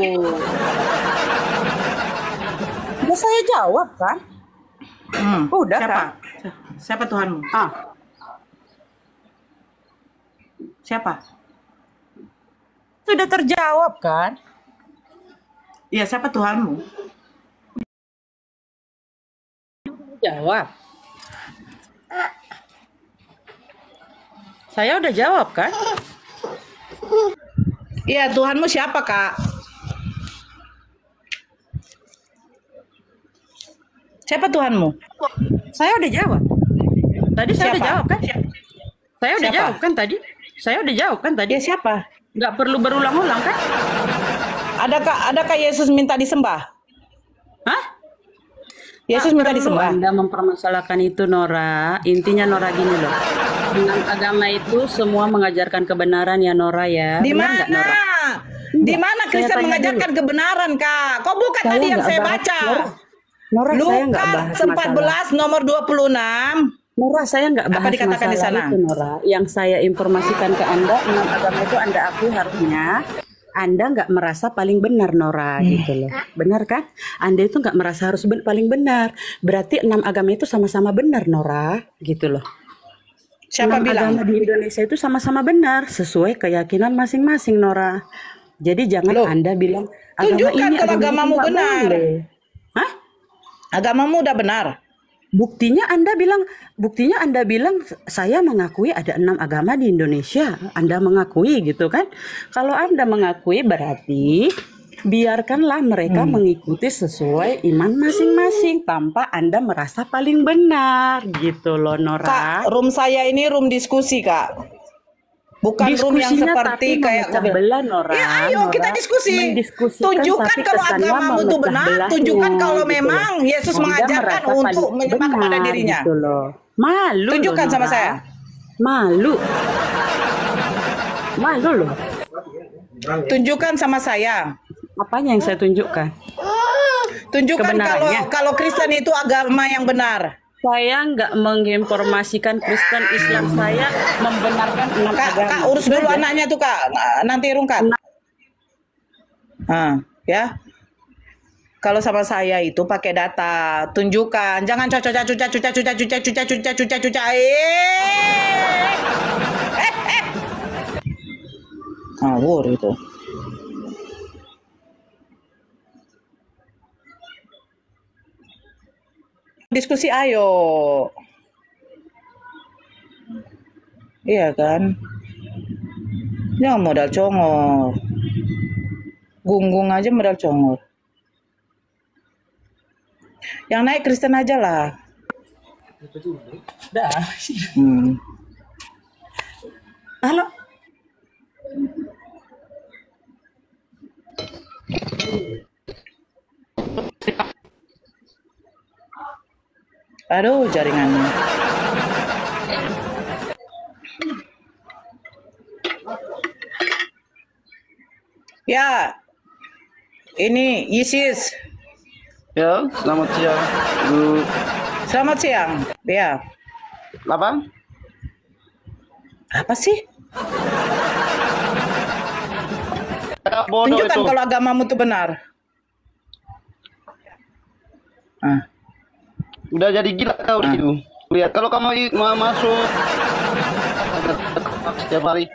[SPEAKER 2] Ya, saya jawab kan. Udah
[SPEAKER 1] siapa?
[SPEAKER 2] kan.
[SPEAKER 1] Siapa Tuhanmu? Siapa?
[SPEAKER 2] Sudah terjawab kan.
[SPEAKER 1] Iya, siapa Tuhanmu?
[SPEAKER 2] Jawab. Saya udah jawab kan.
[SPEAKER 1] Iya, Tuhanmu siapa, Kak? Siapa Tuhanmu?
[SPEAKER 2] Saya udah jawab. Tadi saya udah
[SPEAKER 1] Siapa?
[SPEAKER 2] jawab kan. Saya udah
[SPEAKER 1] Siapa?
[SPEAKER 2] jawab kan tadi. Saya udah jawab kan tadi.
[SPEAKER 1] Dia siapa?
[SPEAKER 2] Nggak perlu berulang-ulang kan.
[SPEAKER 1] Adakah Yesus minta disembah?
[SPEAKER 2] Hah?
[SPEAKER 1] Yesus minta disembah.
[SPEAKER 2] Anda mempermasalahkan itu, Nora. Intinya Nora gini loh. Dengan agama itu semua mengajarkan kebenaran ya, Nora ya.
[SPEAKER 1] Di
[SPEAKER 2] Benar
[SPEAKER 1] mana?
[SPEAKER 2] nggak, Nora?
[SPEAKER 1] Di mana
[SPEAKER 2] Saya
[SPEAKER 1] Kristen
[SPEAKER 2] tanya
[SPEAKER 1] mengajarkan kebenaran, Kak? Kok bukan
[SPEAKER 2] Tahu
[SPEAKER 1] tadi yang
[SPEAKER 2] nggak,
[SPEAKER 1] saya
[SPEAKER 2] Bang?
[SPEAKER 1] baca?
[SPEAKER 2] Nora, Nora, saya nggak bahas
[SPEAKER 4] Lukas 14 nomor 26.
[SPEAKER 2] Nora, saya nggak bahas
[SPEAKER 4] Apa dikatakan di sana?
[SPEAKER 2] itu, Nora. Yang saya informasikan ke Anda, 6 agama itu Anda akui harusnya Anda nggak merasa paling benar, Nora, gitu loh. Benar kan? Anda itu nggak merasa harus paling benar. Berarti 6 agama itu sama-sama benar, Nora, gitu loh.
[SPEAKER 4] Siapa
[SPEAKER 2] 6
[SPEAKER 4] bilang?
[SPEAKER 2] agama di Indonesia itu sama-sama benar, sesuai keyakinan masing-masing, Nora. Jadi jangan
[SPEAKER 4] Loh,
[SPEAKER 2] Anda bilang
[SPEAKER 4] tunjukkan kalau
[SPEAKER 2] agama itu
[SPEAKER 4] agamamu
[SPEAKER 2] nggak
[SPEAKER 4] benar.
[SPEAKER 2] boleh. Hah?
[SPEAKER 4] Agamamu udah benar.
[SPEAKER 2] Buktinya Anda bilang saya mengakui ada 6 agama di Indonesia. Anda mengakui gitu kan? Kalau Anda mengakui berarti biarkanlah mereka mengikuti sesuai iman masing-masing tanpa Anda merasa paling benar gitu loh, Nora.
[SPEAKER 4] Kak, room saya ini room diskusi, Kak. Bukan room yang
[SPEAKER 2] Diskusinya
[SPEAKER 4] seperti
[SPEAKER 2] tapi
[SPEAKER 4] kayak
[SPEAKER 2] memecah belah, Nora.
[SPEAKER 4] Ya, ayo
[SPEAKER 2] Nora,
[SPEAKER 4] kita diskusi.
[SPEAKER 2] mendiskusikan
[SPEAKER 4] Tunjukkan
[SPEAKER 2] tapi
[SPEAKER 4] kalau
[SPEAKER 2] kesannya
[SPEAKER 4] agamamu itu
[SPEAKER 2] memecah
[SPEAKER 4] benar.
[SPEAKER 2] belahnya,
[SPEAKER 4] Tunjukkan kalau
[SPEAKER 2] gitu
[SPEAKER 4] memang
[SPEAKER 2] loh.
[SPEAKER 4] Yesus
[SPEAKER 2] Anda
[SPEAKER 4] mengajarkan
[SPEAKER 2] merasa
[SPEAKER 4] untuk
[SPEAKER 2] paling
[SPEAKER 4] menyembah kepada
[SPEAKER 2] benar,
[SPEAKER 4] dirinya.
[SPEAKER 2] gitu loh. Malu
[SPEAKER 4] Tunjukkan
[SPEAKER 2] loh,
[SPEAKER 4] sama
[SPEAKER 2] Nora.
[SPEAKER 4] saya.
[SPEAKER 2] Malu. Malu loh.
[SPEAKER 4] Tunjukkan sama saya.
[SPEAKER 2] Apanya yang saya tunjukkan?
[SPEAKER 4] Tunjukkan
[SPEAKER 2] Kebenarannya.
[SPEAKER 4] kalau Kristen itu agama yang benar.
[SPEAKER 2] Saya nggak menginformasikan Kristen Islam, saya membenarkan 6 agama.
[SPEAKER 4] Kak, urus dulu anaknya tuh, Kak. Nanti rungkat. Ya. Kalau sama saya itu pakai data, tunjukkan. Jangan cuca. Ngawur itu. Diskusi ayo. Iya kan? Jangan modal congor. Gunggung aja modal congor. Yang naik Kristen aja lah.
[SPEAKER 2] Halo.
[SPEAKER 4] Aduh, jaringannya. Ya, ini Yesus.
[SPEAKER 6] Ya, selamat siang, Bu.
[SPEAKER 4] Selamat siang. Ya,
[SPEAKER 6] Apa?
[SPEAKER 4] apa sih?
[SPEAKER 6] Bodoh
[SPEAKER 4] Tunjukkan
[SPEAKER 6] itu.
[SPEAKER 4] kalau agamamu itu benar.
[SPEAKER 6] Udah jadi gila kau di situ. Lihat kalau kamu mau masuk setiap hari.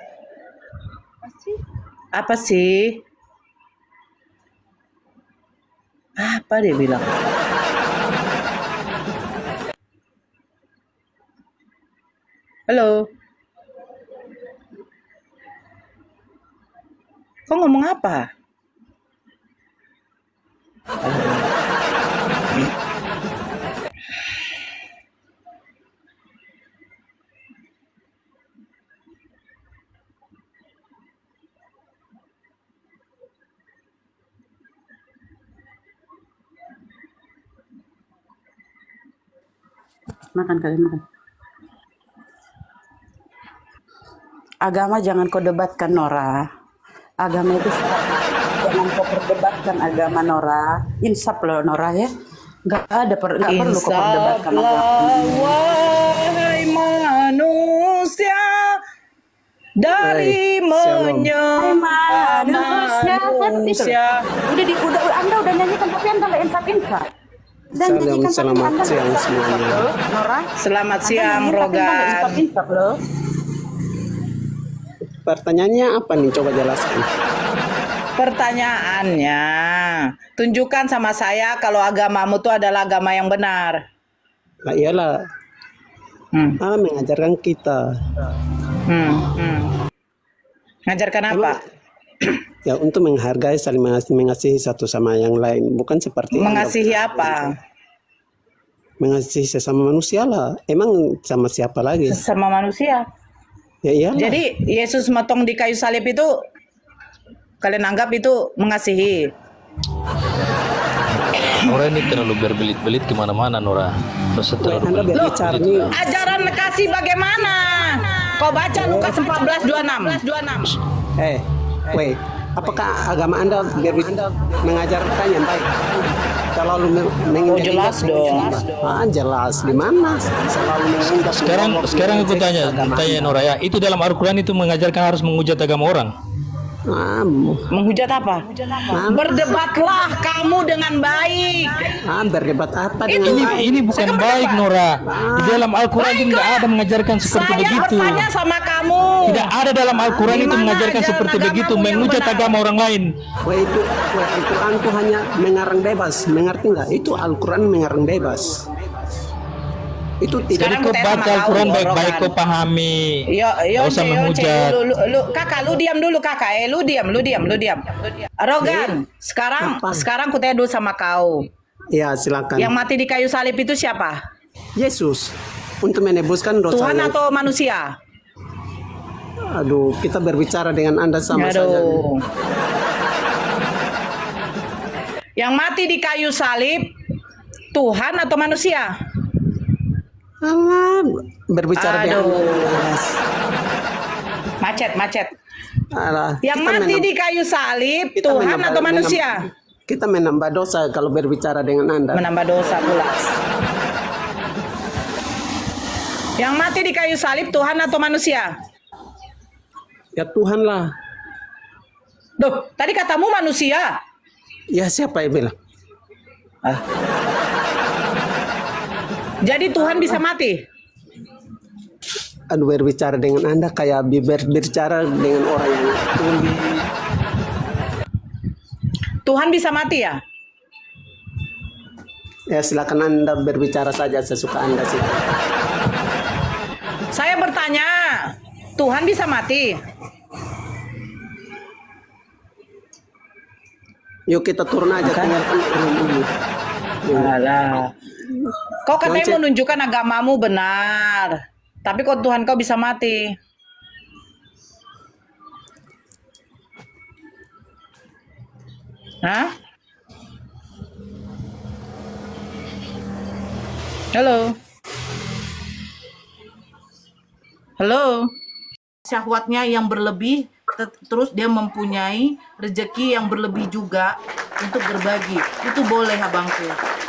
[SPEAKER 4] Apa sih? Apa dia bilang? Halo. Kau ngomong apa?
[SPEAKER 2] Makan kalian makan. Agama jangan kau debatkan, Nora. Agama itu jangan kau perdebatkan agama, Nora. Insaf loh, Nora ya. Nggak perlu kau perdebatkan agama.
[SPEAKER 4] Wahai manusia dari menyembah manusia.
[SPEAKER 2] Anda udah nyanyikan tapi Anda nggak insaf. Dan
[SPEAKER 7] Selamat siang semuanya.
[SPEAKER 2] Nora.
[SPEAKER 4] Selamat siang, Rogan.
[SPEAKER 2] Insaf loh.
[SPEAKER 7] Pertanyaannya apa nih? Coba jelaskan.
[SPEAKER 4] Pertanyaannya, tunjukkan sama saya kalau agamamu itu adalah agama yang benar.
[SPEAKER 7] Lah iyalah. Allah mengajarkan kita.
[SPEAKER 4] Ngajarkan apa?
[SPEAKER 7] Ya untuk menghargai, saling mengasihi satu sama yang lain, bukan seperti
[SPEAKER 4] Mengasihi apa?
[SPEAKER 7] Mengasihi sesama manusia lah. Emang sama siapa lagi?
[SPEAKER 4] Sama manusia.
[SPEAKER 7] Ya iyalah.
[SPEAKER 4] Jadi Yesus motong di kayu salib itu kalian anggap itu mengasihi?
[SPEAKER 8] Nora ini terlalu berbelit-belit kemana-mana, Nora.
[SPEAKER 7] Anda berbicara nih.
[SPEAKER 4] Ajaran kasih bagaimana? Kau baca Lukas 14:26.
[SPEAKER 7] Apakah agama Anda mengajarkan yang baik? Selalu mengingat
[SPEAKER 4] jelas dong.
[SPEAKER 7] Jelas di mana? Selalu mengingat.
[SPEAKER 5] Sekarang aku tanya Noraya, itu dalam Al-Quran itu mengajarkan harus menghujat agama orang?
[SPEAKER 4] Menghujat apa? Berdebatlah kamu dengan baik.
[SPEAKER 7] Berdebat apa?
[SPEAKER 5] Ini bukan baik, Nora. Di dalam Al-Quran itu tidak ada mengajarkan seperti begitu.
[SPEAKER 4] Saya bertanya sama kamu.
[SPEAKER 5] Tidak ada dalam Al-Quran itu mengajarkan seperti begitu, menghujat agama orang lain.
[SPEAKER 7] Itu Al-Quran itu hanya mengarang bebas, mengerti nggak? Itu Al-Quran mengarang bebas. Itu tidak.
[SPEAKER 5] Kau baca Al-Quran baik-baik, kau pahami. Gak usah menghujat.
[SPEAKER 4] Kakak, lu diam dulu kakak. Lu diam. Rogan, sekarang ku tanya dulu sama kau.
[SPEAKER 7] Ya, silakan.
[SPEAKER 4] Yang mati di kayu salib itu siapa?
[SPEAKER 7] Yesus. Untuk menebuskan dosa.
[SPEAKER 4] Tuhan atau manusia?
[SPEAKER 7] Aduh, kita berbicara dengan Anda sama saja.
[SPEAKER 4] Yang mati di kayu salib, Tuhan atau manusia?
[SPEAKER 7] Berbicara dengan
[SPEAKER 4] macet. Yang mati di kayu salib, Tuhan atau manusia?
[SPEAKER 7] Kita menambah dosa kalau berbicara dengan Anda.
[SPEAKER 4] Menambah dosa pula. Yang mati di kayu salib, Tuhan atau manusia?
[SPEAKER 7] Ya Tuhan lah.
[SPEAKER 4] Duh, tadi katamu manusia.
[SPEAKER 7] Ya siapa yang bilang?
[SPEAKER 4] Jadi Tuhan bisa mati?
[SPEAKER 7] Aduh, berbicara dengan Anda kayak berbicara dengan orang yang
[SPEAKER 4] Tuhan bisa mati ya?
[SPEAKER 7] Ya silakan Anda berbicara saja sesuka Anda sih.
[SPEAKER 4] Saya bertanya, Tuhan bisa mati?
[SPEAKER 7] Yuk kita turun aja, tinggalkan room ini.
[SPEAKER 4] Kau katanya menunjukkan agamamu benar, tapi kok Tuhan kau bisa mati? Hah? Halo.
[SPEAKER 1] Syahwatnya yang berlebih, terus dia mempunyai rezeki yang berlebih juga untuk berbagi. Itu boleh abangku.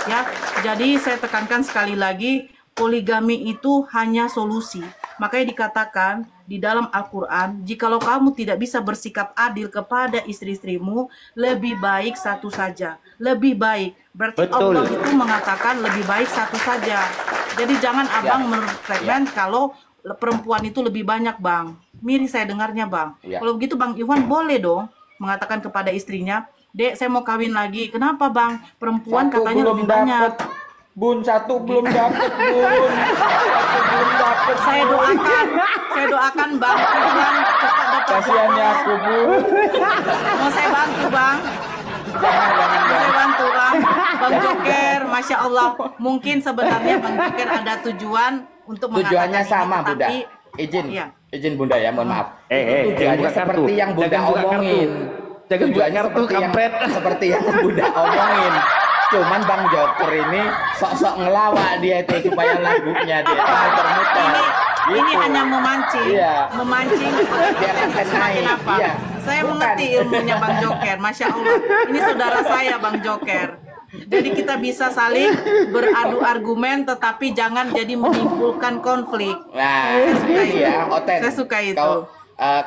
[SPEAKER 1] Ya, jadi saya tekankan sekali lagi, poligami itu hanya solusi. Makanya dikatakan di dalam Al-Quran, jikalau kamu tidak bisa bersikap adil kepada istri-istrimu, lebih baik satu saja. Lebih baik. Berarti Allah itu mengatakan lebih baik satu saja. Jadi jangan abang merefleksikan kalau perempuan itu lebih banyak, bang. Miris saya dengarnya, bang. Kalau begitu Bang Iwan boleh dong mengatakan kepada istrinya, Dek, saya mau kawin lagi. Kenapa, bang? Perempuan satu katanya lebih banyak.
[SPEAKER 9] Bun, satu belum dapet, Bun. Belum dapet.
[SPEAKER 1] Saya doakan Bang Iwan cepat dapat.
[SPEAKER 9] Kasihannya aku, Bun.
[SPEAKER 1] Mau saya bantu, Bang.
[SPEAKER 9] Jangan.
[SPEAKER 1] Saya bantu, Bang. Bang Joker, Masya Allah. Mungkin sebenarnya Bang Joker ada tujuan untuk mengatakan
[SPEAKER 9] tujuannya sama,
[SPEAKER 1] ini,
[SPEAKER 9] Bunda.
[SPEAKER 1] iya.
[SPEAKER 9] Izin Bunda ya, mohon maaf. Tujuannya seperti yang Bunda omongin. Tujuannya seperti yang Bunda omongin. Cuman Bang Joker ini sok-sok ngelawak dia itu supaya lagunya dia muter-muter.
[SPEAKER 1] Ini hanya memancing,
[SPEAKER 9] biar
[SPEAKER 1] semakin apa? Iya. Saya mengerti ilmunya Bang Joker, Masya Allah. Ini saudara saya Bang Joker. Jadi kita bisa saling beradu argumen, tetapi jangan jadi menimbulkan konflik.
[SPEAKER 9] Nah, iya, Hoten.
[SPEAKER 1] Saya suka itu.
[SPEAKER 9] Kalau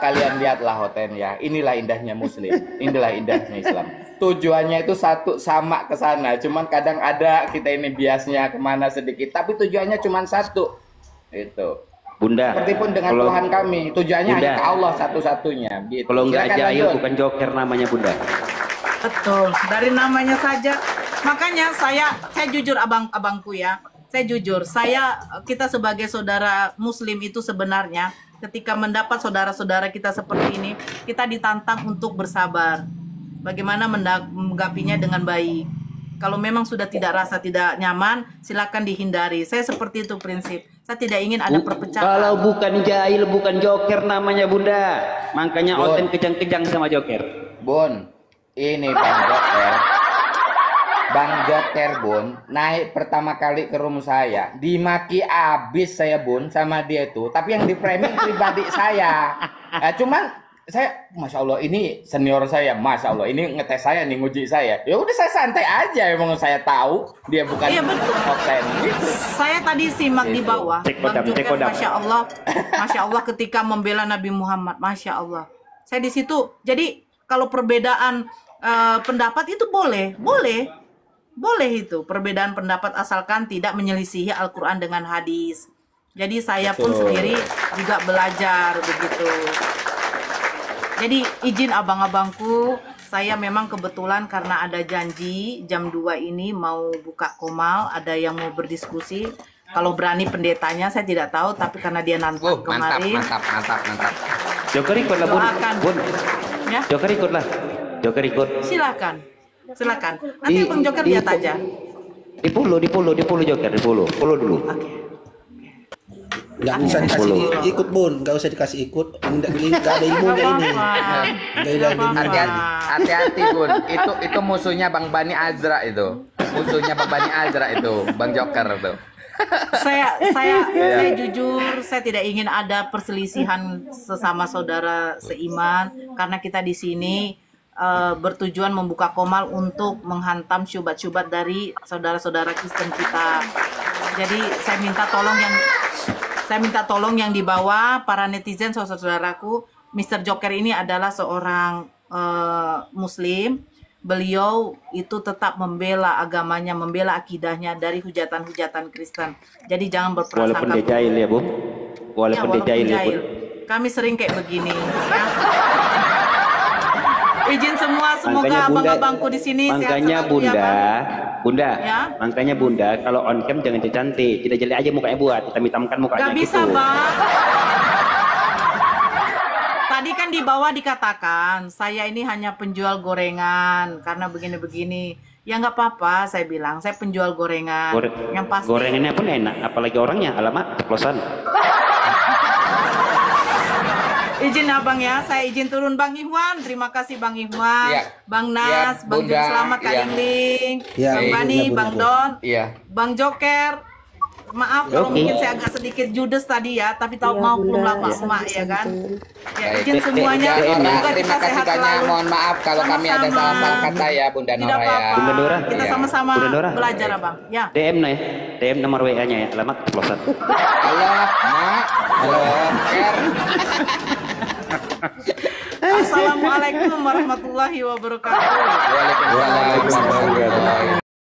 [SPEAKER 9] kalian lihatlah Hoten ya, inilah indahnya Muslim, inilah indahnya Islam. Tujuannya itu satu, sama ke sana. Cuman kadang ada kita ini biasnya kemana sedikit, tapi tujuannya cuma satu. Itu.
[SPEAKER 10] Bunda.
[SPEAKER 9] Seperti pun dengan Tuhan kami, tujuannya hanya ke Allah satu-satunya. Gitu.
[SPEAKER 10] Kalau nggak jahil bukan Joker namanya, Bunda.
[SPEAKER 1] Betul, dari namanya saja. Makanya saya jujur abangku ya. Saya jujur, kita sebagai saudara Muslim itu sebenarnya ketika mendapat saudara-saudara kita seperti ini, kita ditantang untuk bersabar. Bagaimana menanggapinya dengan baik. Kalau memang sudah tidak nyaman, silakan dihindari. Saya seperti itu prinsip. Saya tidak ingin ada perpecahan.
[SPEAKER 10] Kalau bukan jahil, bukan Joker namanya, Bunda. Makanya Oten kejang-kejang sama Joker.
[SPEAKER 9] Bun, ini Bang Joker. Bang Joker, Bun, naik pertama kali ke room saya. Dimaki abis saya, Bun, sama dia itu. Tapi yang di framing pribadi saya. Cuman Masya Allah, ini senior saya, Masya Allah, ini ngetes saya nih, nguji saya. Ya udah saya santai aja, emang saya tahu dia bukan konten. Gitu.
[SPEAKER 1] Saya tadi simak di bawah, Bang Joker, Masya Allah ketika membela Nabi Muhammad, Masya Allah. Saya di situ, jadi kalau perbedaan pendapat itu boleh itu perbedaan pendapat asalkan tidak menyelisihi Al-Quran dengan hadis. Jadi saya pun sendiri juga belajar begitu. Jadi izin abang-abangku, saya memang kebetulan karena ada janji jam 2 ini mau buka komal, ada yang mau berdiskusi. Kalau berani pendetanya saya tidak tahu, tapi karena dia nantang kemarin.
[SPEAKER 9] Mantap.
[SPEAKER 10] Joker ikutlah Bun.
[SPEAKER 1] Ya?
[SPEAKER 10] Joker ikutlah. Joker ikut.
[SPEAKER 1] Silakan. Nanti Bang Joker lihat aja.
[SPEAKER 10] Di puluh Joker, di puluh dulu.
[SPEAKER 1] Oke.
[SPEAKER 7] Nggak usah dikasih ikut Bun, nggak usah dikasih ikut. Nggak ada ilmunya ini.
[SPEAKER 9] Hati-hati Bun, itu musuhnya Bang Bani Azra itu. Bang Joker tuh.
[SPEAKER 1] Saya jujur, saya tidak ingin ada perselisihan sesama saudara seiman karena kita di sini bertujuan membuka komal untuk menghantam syubhat-syubhat dari saudara-saudara Kristen kita. Jadi saya minta tolong yang di bawah, para netizen, saudara-saudaraku. Mr. Joker ini adalah seorang Muslim. Beliau itu tetap membela agamanya, membela akidahnya dari hujatan-hujatan Kristen. Jadi jangan berprasangka.
[SPEAKER 10] Walaupun dia jahil ya, Bu. Walaupun dia jahil ya, Bu.
[SPEAKER 1] Kami sering kayak begini. Ya. Izin semua, semoga abang-abangku di sini sehat selalu ya, Bunda. Ya?
[SPEAKER 10] Makanya Bunda, kalau on cam jangan cantik, tidak jelek aja mukanya buat, hitam-hitamkan mukanya.
[SPEAKER 1] Gak bisa,
[SPEAKER 10] gitu.
[SPEAKER 1] Bang. Tadi kan di bawah dikatakan saya ini hanya penjual gorengan karena begini-begini. Ya nggak apa-apa, saya bilang saya penjual gorengan. Yang pasti
[SPEAKER 10] gorengannya pun enak, apalagi orangnya, alamat ceplosan.
[SPEAKER 1] Izin abang ya, saya izin turun Bang Ikhwan. Terima kasih Bang Ikhwan, Bang Nas, Bang Jun Selamat, Kak Ingling, Bang Bani, Bang Don, Bang Joker. Maaf kalau mungkin saya agak sedikit judes tadi ya, tapi tahu mau belum lama emak ya kan. Ya izin semuanya.
[SPEAKER 9] Terima kasih banyak. Mohon maaf kalau kami ada salah-salah kata ya Bunda Nora ya.
[SPEAKER 10] Bunda Nora.
[SPEAKER 1] Kita sama-sama belajar abang. Ya.
[SPEAKER 10] DM ya, DM nomor WA-nya ya, alamat ceplosan.
[SPEAKER 9] Halo, Mak. Halo, Ker.
[SPEAKER 1] Assalamualaikum warahmatullahi wabarakatuh.
[SPEAKER 9] Waalaikumsalam